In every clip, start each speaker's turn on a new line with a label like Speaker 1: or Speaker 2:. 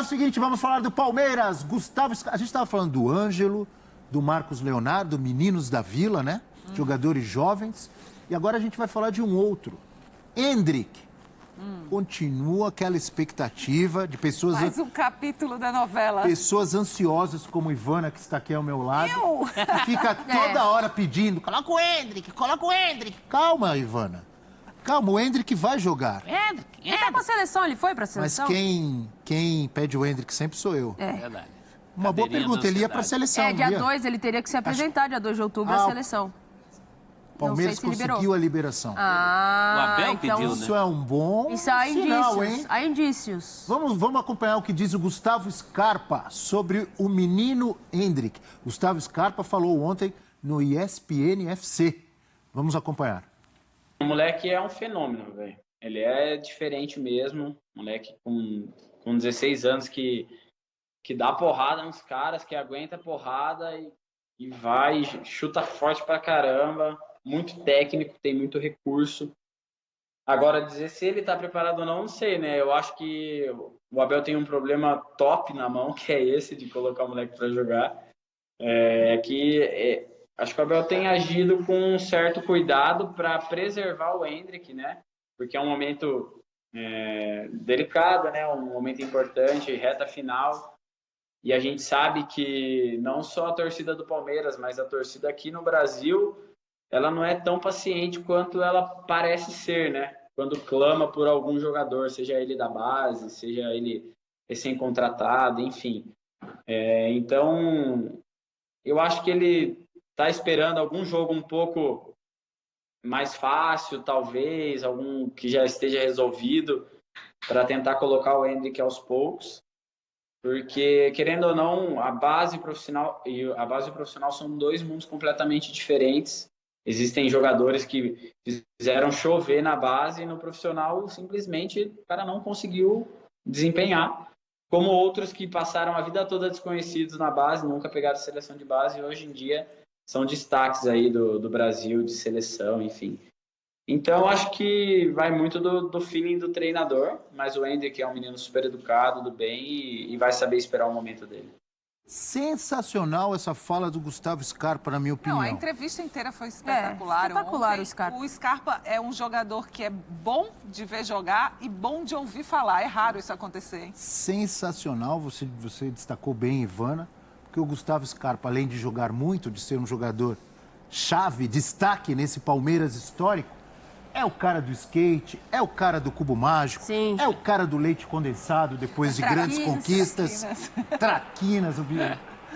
Speaker 1: É o seguinte, vamos falar do Palmeiras. Gustavo, a gente estava falando do Ângelo, do Marcos Leonardo, meninos da Vila, né? Jogadores jovens. E agora a gente vai falar de um outro. Endrick. Continua aquela expectativa de pessoas...
Speaker 2: Mais um capítulo da novela.
Speaker 1: Pessoas ansiosas como Ivana, que está aqui ao meu lado. Que fica toda hora pedindo, coloca o Endrick, coloca o Endrick. Calma, Ivana. Calma, o Endrick vai jogar.
Speaker 3: Ele tá com a seleção, ele foi pra seleção?
Speaker 1: Mas quem pede o Endrick sempre sou eu.
Speaker 3: É.
Speaker 4: Verdade.
Speaker 1: Uma boa pergunta, ele ia pra seleção,
Speaker 3: dia
Speaker 1: não ia?
Speaker 3: 2 ele teria que se apresentar, dia 2 de outubro, à seleção.
Speaker 1: Palmeiras conseguiu a liberação.
Speaker 4: O Abel pediu, né?
Speaker 1: Isso é um bom
Speaker 3: Isso há
Speaker 1: sinal,
Speaker 3: indícios,
Speaker 1: hein?
Speaker 3: há indícios.
Speaker 1: Vamos acompanhar o que diz o Gustavo Scarpa sobre o menino Endrick. Gustavo Scarpa falou ontem no ESPN FC. Vamos acompanhar.
Speaker 5: O moleque é um fenômeno, velho. Ele é diferente mesmo. Moleque com 16 anos que dá porrada nos caras, que aguenta porrada e vai, chuta forte pra caramba. Muito técnico, tem muito recurso. Agora, dizer se ele tá preparado ou não, não sei, né? Eu acho que o Abel tem um problema top na mão, que é esse de colocar o moleque pra jogar. Acho que o Abel tem agido com um certo cuidado para preservar o Endrick, né? Porque é um momento delicado, né? Um momento importante, reta final. E a gente sabe que não só a torcida do Palmeiras, mas a torcida aqui no Brasil, ela não é tão paciente quanto ela parece ser, né? Quando clama por algum jogador, seja ele da base, seja ele recém-contratado, enfim. Então, eu acho que ele está esperando algum jogo um pouco mais fácil, talvez, algum que já esteja resolvido, para tentar colocar o Endrick aos poucos. Porque, querendo ou não, a base profissional e a base profissional são dois mundos completamente diferentes. Existem jogadores que fizeram chover na base e no profissional simplesmente o cara não conseguiu desempenhar. Como outros que passaram a vida toda desconhecidos na base, nunca pegaram seleção de base e hoje em dia são destaques aí do Brasil, de seleção, enfim. Então, acho que vai muito do feeling do treinador, mas o Endrick é um menino super educado, do bem, e vai saber esperar o momento dele.
Speaker 1: Sensacional essa fala do Gustavo Scarpa, na minha opinião.
Speaker 2: Não, a entrevista inteira foi espetacular.
Speaker 3: Espetacular
Speaker 2: ontem.
Speaker 3: o Scarpa.
Speaker 2: O Scarpa é um jogador que é bom de ver jogar e bom de ouvir falar. É raro isso acontecer, hein?
Speaker 1: Sensacional, você destacou bem, Ivana, porque o Gustavo Scarpa, além de jogar muito, de ser um jogador chave, destaque nesse Palmeiras histórico, é o cara do skate, é o cara do cubo mágico,
Speaker 3: Sim.
Speaker 1: é o cara do leite condensado depois de grandes conquistas, traquinas, o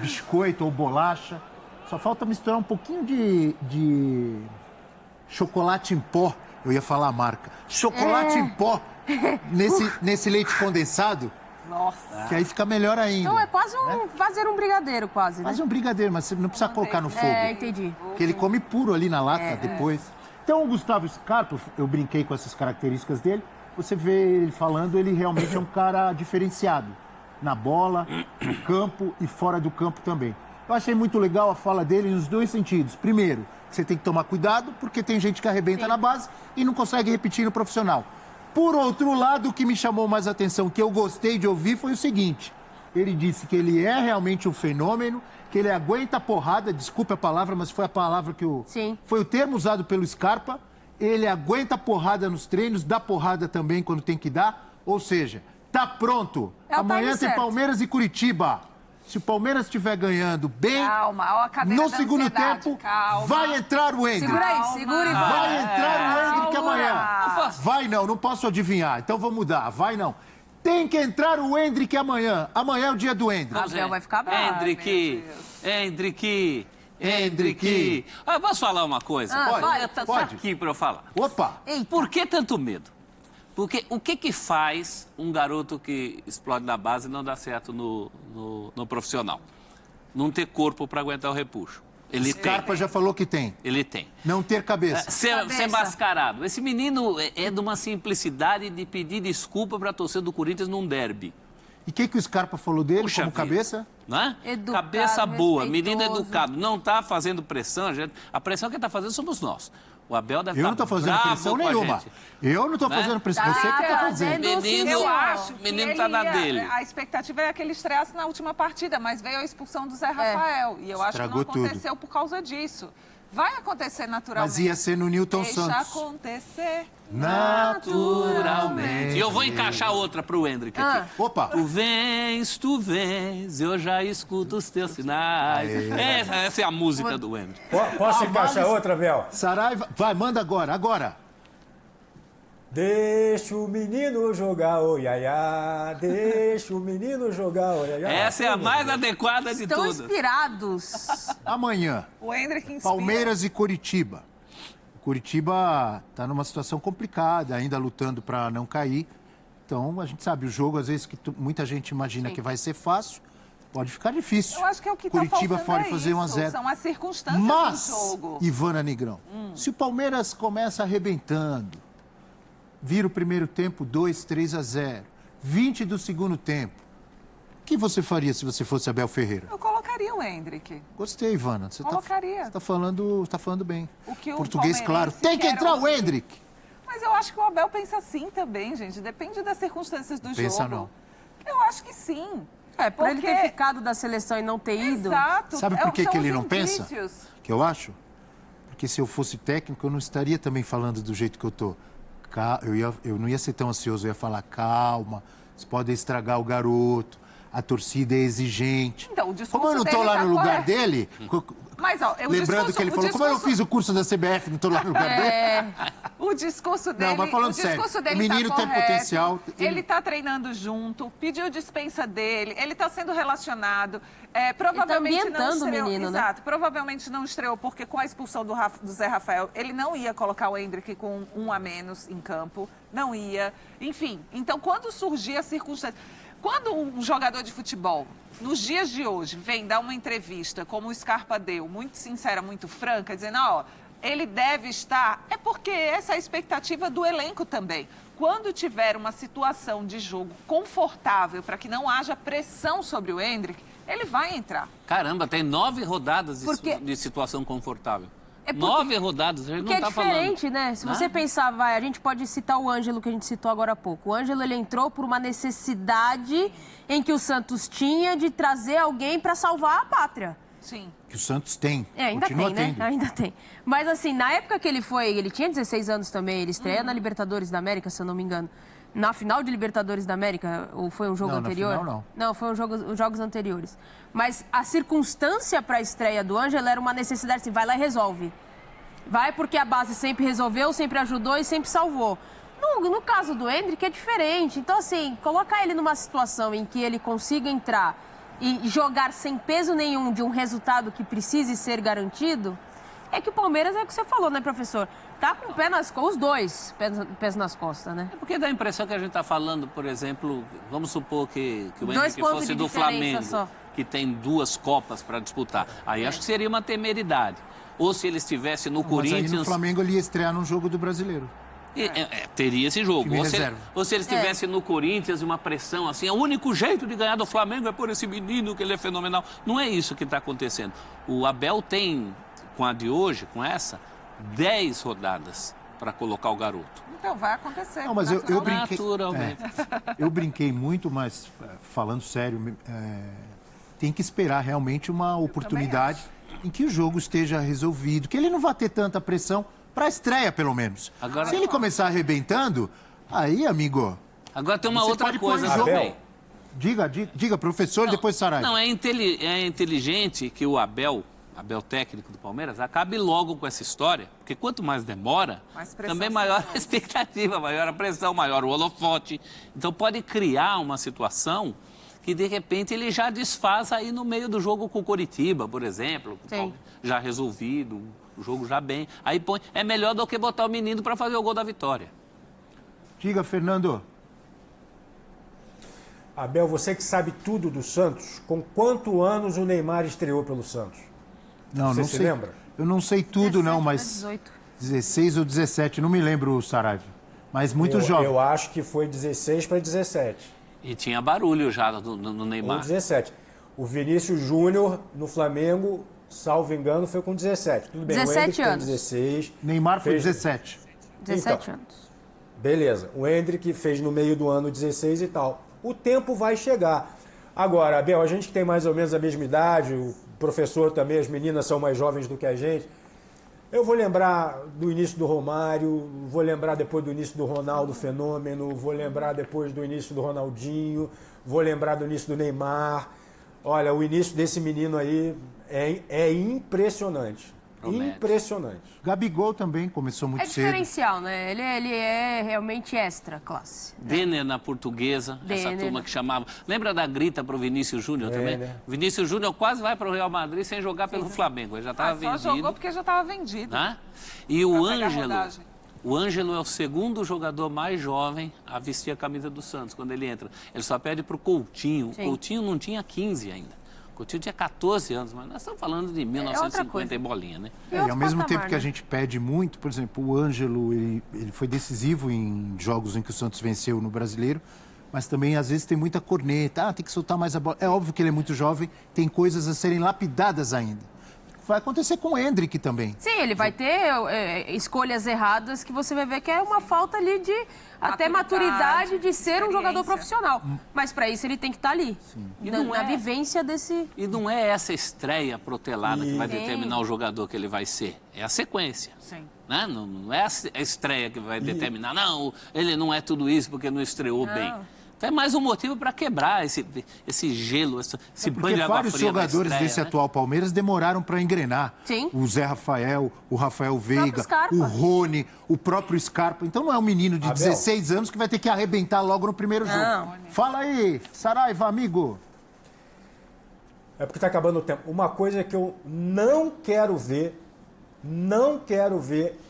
Speaker 1: biscoito ou bolacha. Só falta misturar um pouquinho de chocolate em pó, eu ia falar a marca, chocolate em pó nesse leite condensado.
Speaker 2: Nossa.
Speaker 1: Que aí fica melhor ainda.
Speaker 3: Então é quase fazer um brigadeiro, quase, né?
Speaker 1: Faz um brigadeiro, mas você não precisa colocar no fogo.
Speaker 3: Entendi.
Speaker 1: Porque ele come puro ali na lata depois. Então, o Gustavo Scarpa, eu brinquei com essas características dele, você vê ele falando, ele realmente é um cara diferenciado. Na bola, no campo e fora do campo também. Eu achei muito legal a fala dele nos dois sentidos. Primeiro, você tem que tomar cuidado, porque tem gente que arrebenta na base e não consegue repetir no profissional. Por outro lado, o que me chamou mais atenção, que eu gostei de ouvir, foi o seguinte. Ele disse que ele é realmente um fenômeno, que ele aguenta a porrada, desculpe a palavra, mas foi a palavra que foi o termo usado pelo Scarpa. Ele aguenta a porrada nos treinos, dá porrada também quando tem que dar. Ou seja, tá pronto. Amanhã tem Palmeiras e Curitiba. Se o Palmeiras estiver ganhando bem, no segundo tempo, vai entrar o Endrick.
Speaker 3: Segura aí, segura e vai.
Speaker 1: Vai entrar o Endrick amanhã. Vai não posso adivinhar. Então vou mudar. Vai não. Tem que entrar o Endrick amanhã. Amanhã é o dia do Endrick.
Speaker 3: Gabriel vai ficar bravo.
Speaker 4: Endrick. Posso falar uma coisa?
Speaker 1: Pode.
Speaker 4: Tá aqui pra eu falar.
Speaker 1: Opa.
Speaker 4: Por que tanto medo? Porque o que faz um garoto que explode na base e não dá certo no profissional? Não ter corpo para aguentar o repuxo.
Speaker 1: Scarpa já falou que tem.
Speaker 4: Ele tem.
Speaker 1: Não ter cabeça.
Speaker 4: Ser mascarado. Esse menino é de uma simplicidade de pedir desculpa para a torcida do Corinthians num derby.
Speaker 1: E o que o Scarpa falou dele
Speaker 4: Puxa
Speaker 1: como
Speaker 4: vida.
Speaker 1: cabeça?
Speaker 4: Né?
Speaker 3: Educado,
Speaker 4: Cabeça boa, menino
Speaker 3: respeitoso.
Speaker 4: educado. Não está fazendo pressão. A pressão que está fazendo somos nós. O Abel deve
Speaker 1: Eu não
Speaker 4: estar
Speaker 1: estou fazendo
Speaker 4: bravo
Speaker 1: pressão
Speaker 4: com a
Speaker 1: nenhuma.
Speaker 4: gente.
Speaker 1: Eu não estou
Speaker 4: Né?
Speaker 1: fazendo pressão.
Speaker 3: Tá
Speaker 1: Você que está fazendo.
Speaker 3: fazendo.
Speaker 4: Menino,
Speaker 2: Eu acho que
Speaker 4: menino
Speaker 2: ele
Speaker 4: tá na
Speaker 2: ia-
Speaker 4: dele.
Speaker 2: A expectativa é que ele estreasse na última partida, mas veio a expulsão do Zé Rafael. E eu acho que não
Speaker 1: Estragou tudo.
Speaker 2: aconteceu por causa disso. Vai acontecer naturalmente.
Speaker 1: Mas ia ser no Newton
Speaker 2: Deixa
Speaker 1: Santos.
Speaker 2: acontecer.
Speaker 4: Naturalmente. E eu vou encaixar outra pro Hendrick aqui.
Speaker 1: Opa!
Speaker 4: Tu vens, eu já escuto os teus sinais. Essa é a música do Hendrick.
Speaker 6: Posso encaixar outra, Bel?
Speaker 1: Saraiva, vai, manda agora, agora.
Speaker 6: Deixa o menino jogar, oh, iaiá. Deixa o menino jogar, oh, iaiá.
Speaker 4: Essa é a mais adequada de
Speaker 3: Estão
Speaker 4: todas.
Speaker 3: inspirados.
Speaker 1: Amanhã,
Speaker 2: O Hendrick inspira.
Speaker 1: Palmeiras e Coritiba. O Coritiba está numa situação complicada, ainda lutando para não cair. Então, a gente sabe, o jogo, às vezes, que muita gente imagina que vai ser fácil, pode ficar difícil.
Speaker 2: Eu acho que é o que
Speaker 1: Curitiba
Speaker 2: tá faltando
Speaker 1: fora
Speaker 2: é
Speaker 1: e fazer
Speaker 2: isso.
Speaker 1: 1-0.
Speaker 2: São as circunstâncias
Speaker 1: Mas,
Speaker 2: do jogo.
Speaker 1: Ivana Negrão, se o Palmeiras começa arrebentando, vira o primeiro tempo 2-3-0, 20 do segundo tempo, o que você faria se você fosse Abel Ferreira?
Speaker 2: Eu colocaria o Hendrick.
Speaker 1: Gostei, Ivana. Você
Speaker 2: Colocaria.
Speaker 1: tá falando bem.
Speaker 2: O que o
Speaker 1: Português, claro.
Speaker 2: palmeirense
Speaker 1: Tem que
Speaker 2: quer
Speaker 1: entrar o
Speaker 2: ouvir.
Speaker 1: Hendrick.
Speaker 2: Mas eu acho que o Abel pensa assim também, gente. Depende das circunstâncias do
Speaker 1: Pensa
Speaker 2: jogo.
Speaker 1: não.
Speaker 2: Eu acho que sim.
Speaker 3: Por ele ter
Speaker 2: Porque-
Speaker 3: ficado da seleção e não ter ido.
Speaker 2: Exato.
Speaker 1: Sabe por que
Speaker 2: são
Speaker 1: que ele
Speaker 2: os
Speaker 1: não pensa?
Speaker 2: indícios.
Speaker 1: Que eu acho? Porque se eu fosse técnico, eu não estaria também falando do jeito que eu tô. Eu não ia ser tão ansioso, eu ia falar, calma, vocês podem estragar o garoto, a torcida é exigente.
Speaker 2: Então, o discurso
Speaker 1: Como eu não tô
Speaker 2: dele
Speaker 1: lá
Speaker 2: tá
Speaker 1: no lugar
Speaker 2: correto.
Speaker 1: dele,
Speaker 2: Mas, ó, o
Speaker 1: lembrando
Speaker 2: discurso-
Speaker 1: que ele
Speaker 2: o
Speaker 1: falou, como eu não
Speaker 2: discurso-
Speaker 1: fiz o curso da CBF, não tô lá no lugar dele.
Speaker 2: O discurso dele,
Speaker 1: mas falando
Speaker 2: o discurso
Speaker 1: sério,
Speaker 2: dele
Speaker 1: o menino
Speaker 2: tá
Speaker 1: tem
Speaker 2: correto,
Speaker 1: potencial,
Speaker 2: Ele tá treinando junto, pediu dispensa dele, ele tá sendo relacionado. Provavelmente
Speaker 3: Ele tá
Speaker 2: não
Speaker 3: ambientando o
Speaker 2: estreou.
Speaker 3: menino, né?
Speaker 2: Exato, provavelmente não estreou, porque com a expulsão do Zé Rafael, ele não ia colocar o Hendrick com um a menos em campo. Não ia. Enfim, então quando surgir a circunstância. Quando um jogador de futebol, nos dias de hoje, vem dar uma entrevista, como o Scarpa deu, muito sincera, muito franca, dizendo, ó, ele deve estar, é porque essa é a expectativa do elenco também. Quando tiver uma situação de jogo confortável, para que não haja pressão sobre o Hendrick, ele vai entrar.
Speaker 4: Caramba, tem 9 rodadas
Speaker 3: Porque-
Speaker 4: de situação confortável.
Speaker 3: É porque-
Speaker 4: 9 rodadas, a gente
Speaker 3: Porque
Speaker 4: não
Speaker 3: é
Speaker 4: tá
Speaker 3: diferente,
Speaker 4: falando.
Speaker 3: né? Se você pensar, a gente pode citar o Ângelo, que a gente citou agora há pouco. O Ângelo, ele entrou por uma necessidade em que o Santos tinha de trazer alguém para salvar a pátria.
Speaker 2: Sim.
Speaker 1: Que o Santos tem.
Speaker 3: Ainda
Speaker 1: Continua
Speaker 3: tem, né?
Speaker 1: tendo.
Speaker 3: Ainda tem. Mas assim, na época que ele foi, ele tinha 16 anos também, ele estreia na Libertadores da América, se eu não me engano. Na final de Libertadores da América, ou foi um jogo
Speaker 1: Não, na
Speaker 3: anterior?
Speaker 1: final, não.
Speaker 3: Não, foi os jogos anteriores. Mas a circunstância para a estreia do Ângelo era uma necessidade, assim, vai lá e resolve. Vai porque a base sempre resolveu, sempre ajudou e sempre salvou. No caso do Hendrick é diferente. Então, assim, colocar ele numa situação em que ele consiga entrar e jogar sem peso nenhum de um resultado que precise ser garantido, é que o Palmeiras, é o que você falou, né, professor? Tá com o pé nas costas, os dois pés nas costas, né?
Speaker 4: É porque dá a impressão que a gente está falando, por exemplo, vamos supor que o
Speaker 3: 2
Speaker 4: Henrique
Speaker 3: pontos
Speaker 4: fosse
Speaker 3: de
Speaker 4: do
Speaker 3: diferença
Speaker 4: Flamengo,
Speaker 3: só.
Speaker 4: que tem 2 Copas para disputar. Aí acho que seria uma temeridade. Ou se ele estivesse no
Speaker 1: Mas
Speaker 4: Corinthians...
Speaker 1: aí no Flamengo ele ia estrear num jogo do Brasileiro.
Speaker 4: Teria esse jogo.
Speaker 1: Time
Speaker 4: Ou se,
Speaker 1: reserva.
Speaker 4: ou se ele estivesse no Corinthians e uma pressão assim, o único jeito de ganhar do Flamengo é por esse menino, que ele é fenomenal. Não é isso que está acontecendo. O Abel tem, com a de hoje, com essa, 10 rodadas para colocar o garoto.
Speaker 2: Então, vai acontecer.
Speaker 1: Não, mas eu brinquei.
Speaker 4: Naturalmente.
Speaker 1: Eu brinquei muito, mas falando sério, tem que esperar realmente uma oportunidade em que o jogo esteja resolvido, que ele não vai ter tanta pressão para a estreia, pelo menos.
Speaker 4: Agora-
Speaker 1: Se ele começar arrebentando, aí, amigo,
Speaker 4: Agora tem uma
Speaker 1: Você
Speaker 4: outra
Speaker 1: pode pôr
Speaker 4: coisa
Speaker 1: em jogo.
Speaker 4: também.
Speaker 1: diga professor, depois Saraiva.
Speaker 4: Não, é inteligente que o Abel técnico do Palmeiras, acabe logo com essa história, porque quanto mais demora,
Speaker 2: Mais pressão
Speaker 4: também
Speaker 2: se
Speaker 4: maior
Speaker 2: faz.
Speaker 4: a expectativa, maior a pressão, maior o holofote. Então pode criar uma situação que de repente ele já desfaz aí no meio do jogo com o Coritiba, por exemplo, com o
Speaker 3: Sim.
Speaker 4: Palmeiras já resolvido, o jogo já bem. Aí põe, é melhor do que botar o menino para fazer o gol da vitória.
Speaker 1: Diga, Fernando.
Speaker 6: Abel, você que sabe tudo do Santos, com quantos anos o Neymar estreou pelo Santos?
Speaker 1: Não,
Speaker 6: Você
Speaker 1: não
Speaker 6: se
Speaker 1: sei.
Speaker 6: lembra?
Speaker 1: Eu não sei tudo,
Speaker 3: 17
Speaker 1: não,
Speaker 3: pra
Speaker 1: mas
Speaker 3: 18.
Speaker 1: 16 ou 17, não me lembro, Saraiva. Mas muito
Speaker 6: eu,
Speaker 1: jovem.
Speaker 6: Eu acho que foi 16 para 17.
Speaker 4: E tinha barulho já no Neymar.
Speaker 6: Com 17. O Vinícius Júnior, no Flamengo, salvo engano, foi com 17. Tudo bem,
Speaker 3: 17
Speaker 6: o Endrick
Speaker 3: anos.
Speaker 6: tem 16.
Speaker 1: Neymar foi
Speaker 6: fez...
Speaker 1: 17.
Speaker 3: 17
Speaker 6: Então,
Speaker 3: anos.
Speaker 6: Beleza. O Endrick fez no meio do ano 16 e tal. O tempo vai chegar. Agora, Abel, a gente que tem mais ou menos a mesma idade, o professor também, as meninas são mais jovens do que a gente. Eu vou lembrar do início do Romário, vou lembrar depois do início do Ronaldo Fenômeno, vou lembrar depois do início do Ronaldinho, vou lembrar do início do Neymar. Olha, o início desse menino aí é impressionante.
Speaker 4: Promete.
Speaker 6: Impressionante.
Speaker 1: Gabigol também começou muito
Speaker 3: É
Speaker 1: cedo.
Speaker 3: diferencial, né? Ele é realmente extra classe.
Speaker 4: Denner na Portuguesa, essa
Speaker 3: Denner.
Speaker 4: turma que chamava. Lembra da grita pro Vinícius Júnior também?
Speaker 6: né?
Speaker 4: Vinícius Júnior quase vai pro Real Madrid sem jogar pelo Flamengo. Ele já estava
Speaker 2: Só
Speaker 4: vendido.
Speaker 2: jogou porque já estava vendido.
Speaker 4: Né? E o
Speaker 2: Pra pegar
Speaker 4: Ângelo.
Speaker 2: rodagem.
Speaker 4: O Ângelo é o segundo jogador mais jovem a vestir a camisa do Santos quando ele entra. Ele só perde pro Coutinho.
Speaker 3: Sim.
Speaker 4: O Coutinho não tinha 15 ainda. O Coutinho tinha 14 anos, mas nós estamos falando de 1950 e bolinha, né?
Speaker 1: E ao mesmo tempo que a gente pede muito, por exemplo, o Ângelo, ele foi decisivo em jogos em que o Santos venceu no Brasileiro, mas também às vezes tem muita corneta, tem que soltar mais a bola. É óbvio que ele é muito jovem, tem coisas a serem lapidadas ainda. Vai acontecer com o Endrick também.
Speaker 3: Sim, ele vai ter escolhas erradas que você vai ver que é uma falta ali de até maturidade de ser um jogador
Speaker 2: experiência.
Speaker 3: profissional. Mas para isso ele tem que estar ali,
Speaker 4: E
Speaker 3: na,
Speaker 4: não
Speaker 3: na
Speaker 4: é-
Speaker 3: vivência desse...
Speaker 4: E não é essa estreia protelada que vai
Speaker 3: Sim.
Speaker 4: determinar o jogador que ele vai ser. É a sequência.
Speaker 2: Sim.
Speaker 4: Né? Não é a estreia que vai determinar. Não, ele não é tudo isso porque não estreou bem. Então é mais um motivo para quebrar esse gelo, esse banho
Speaker 1: Porque
Speaker 4: de água
Speaker 1: vários
Speaker 4: fria da
Speaker 1: jogadores
Speaker 4: estreia,
Speaker 1: desse
Speaker 4: né?
Speaker 1: atual Palmeiras demoraram para engrenar.
Speaker 3: Sim.
Speaker 1: O Zé Rafael, o Rafael Veiga,
Speaker 3: Scarpa.
Speaker 1: o Rony, o próprio Scarpa. Então não é um menino de
Speaker 6: Abel.
Speaker 1: 16 anos que vai ter que arrebentar logo no primeiro jogo.
Speaker 3: Não.
Speaker 1: Fala aí, Saraiva, amigo.
Speaker 6: É porque está acabando o tempo. Uma coisa que eu não quero ver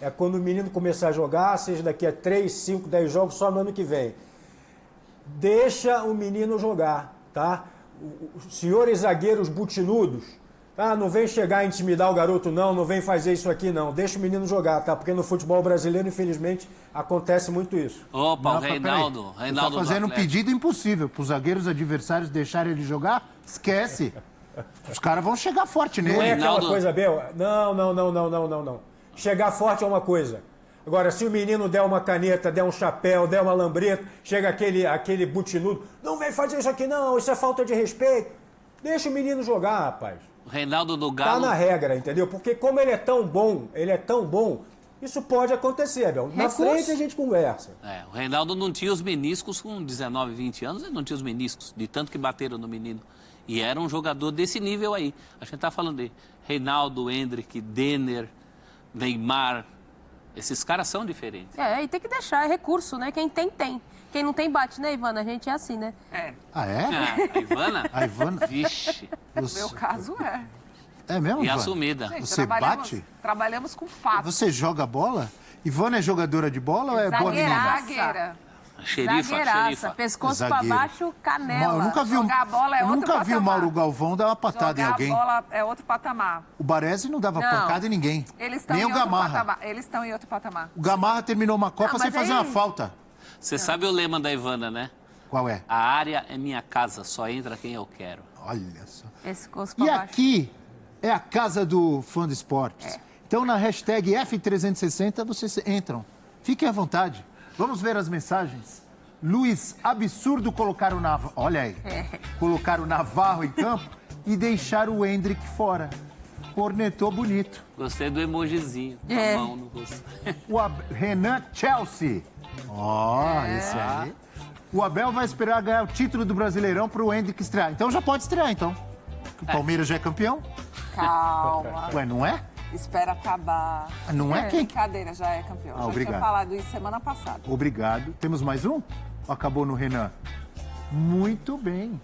Speaker 6: é quando o menino começar a jogar, seja daqui a 3, 5, 10 jogos, só no ano que vem. Deixa o menino jogar, tá? Os senhores zagueiros butinudos, tá? Não vem chegar a intimidar o garoto, não vem fazer isso aqui, não. Deixa o menino jogar, tá? Porque no futebol brasileiro, infelizmente, acontece muito isso.
Speaker 4: Opa, o
Speaker 1: Não,
Speaker 4: Reinaldo.
Speaker 1: peraí.
Speaker 4: Reinaldo
Speaker 1: Tá fazendo
Speaker 4: do
Speaker 1: um
Speaker 4: Atlético.
Speaker 1: pedido impossível para os zagueiros adversários deixarem ele jogar. Esquece. Os caras vão chegar forte nele.
Speaker 6: Não é aquela
Speaker 4: Reinaldo-
Speaker 6: coisa, Bel? Não. Chegar forte é uma coisa. Agora, se o menino der uma caneta, der um chapéu, der uma lambreta, chega aquele butinudo, não vem fazer isso aqui não, isso é falta de respeito. Deixa o menino jogar, rapaz.
Speaker 4: O Reinaldo do
Speaker 6: Tá
Speaker 4: Galo.
Speaker 6: na regra, entendeu? Porque como ele é tão bom, isso pode acontecer, Bel. Na
Speaker 3: Recurso.
Speaker 6: frente a gente conversa.
Speaker 4: O Reinaldo não tinha os meniscos com 19, 20 anos, ele não tinha os meniscos, de tanto que bateram no menino. E era um jogador desse nível aí. A gente tá falando de Reinaldo, Endrick, Denner, Neymar. Esses caras são diferentes.
Speaker 3: E tem que deixar, é recurso, né? Quem tem, tem. Quem não tem, bate, né, Ivana? A gente é assim, né?
Speaker 2: É,
Speaker 1: Ah, é?
Speaker 4: A Ivana?
Speaker 1: A Ivana?
Speaker 4: Vixe.
Speaker 2: no meu caso é.
Speaker 1: É mesmo,
Speaker 4: E
Speaker 1: Ivana?
Speaker 4: assumida.
Speaker 2: Gente,
Speaker 1: Você bate?
Speaker 2: Trabalhamos com fatos.
Speaker 1: Você joga bola? Ivana é jogadora de bola ou é boa menina?
Speaker 2: Zagueira.
Speaker 3: Zagueiraça, pescoço pra
Speaker 1: Zagueiro.
Speaker 3: baixo, canela.
Speaker 1: Eu nunca vi,
Speaker 2: Jogar bola é
Speaker 1: eu
Speaker 2: outro
Speaker 1: nunca vi o
Speaker 2: patamar.
Speaker 1: Mauro Galvão dar uma patada em
Speaker 2: Jogar
Speaker 1: alguém.
Speaker 2: bola é outro patamar.
Speaker 1: O Baresi não dava
Speaker 3: Não.
Speaker 1: pancada em ninguém.
Speaker 2: Eles estão
Speaker 1: Nem
Speaker 2: em
Speaker 1: o
Speaker 2: outro
Speaker 1: Gamarra.
Speaker 2: patamar. Eles estão em outro patamar.
Speaker 1: O Gamarra terminou uma Copa
Speaker 3: Não,
Speaker 1: sem
Speaker 3: mas
Speaker 1: fazer
Speaker 3: aí-
Speaker 1: uma falta.
Speaker 4: Você sabe o lema da Ivana, né?
Speaker 1: Qual é?
Speaker 4: A área é minha casa, só entra quem eu quero.
Speaker 1: Olha só.
Speaker 3: Pescoço pra
Speaker 1: E
Speaker 3: baixo.
Speaker 1: aqui é a casa do fã de esportes. Então, na hashtag F360, vocês entram. Fiquem à vontade. Vamos ver as mensagens. Luiz, absurdo colocar o Navarro. Olha aí. Colocar o Navarro em campo e deixar o Endrick fora. Cornetou bonito.
Speaker 4: Gostei do emojizinho, com
Speaker 3: É.
Speaker 4: a mão no rosto.
Speaker 1: Renan Chelsea. Esse aí. O Abel vai esperar ganhar o título do Brasileirão para o Endrick estrear. Então já pode estrear, então. O Palmeiras já é campeão?
Speaker 2: Calma.
Speaker 1: Ué, não é?
Speaker 2: Espera acabar.
Speaker 1: Não é quem?
Speaker 2: Brincadeira, já é campeão. Já
Speaker 1: obrigado.
Speaker 2: tinha falado isso semana passada.
Speaker 1: Obrigado. Temos mais um? Ou acabou no Renan? Muito bem.